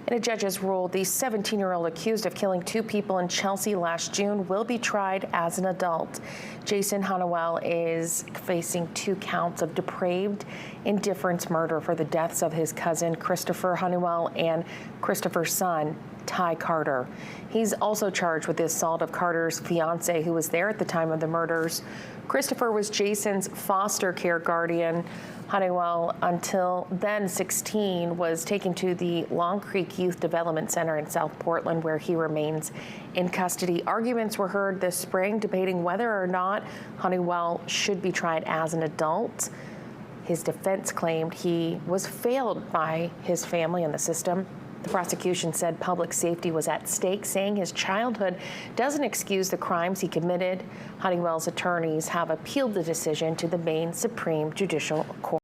In a judge's rule, the 17-year-old accused of killing 2 people in Chelsea last June will be tried as an adult. Jason Honeywell is facing 2 counts of depraved indifference murder for the deaths of his cousin Christopher Honeywell and Christopher's son, Ty Carter. He's also charged with the assault of Carter's fiancee, who was there at the time of the murders. Christopher was Jason's foster care guardian. Honeywell, until then 16, was taken to the Long Creek Youth Development Center in South Portland, where he remains in custody. Arguments were heard this spring debating whether or not Honeywell should be tried as an adult. His defense claimed he was failed by his family and the system. The prosecution said public safety was at stake, saying his childhood doesn't excuse the crimes he committed. Honeywell's attorneys have appealed the decision to the Maine Supreme Judicial Court.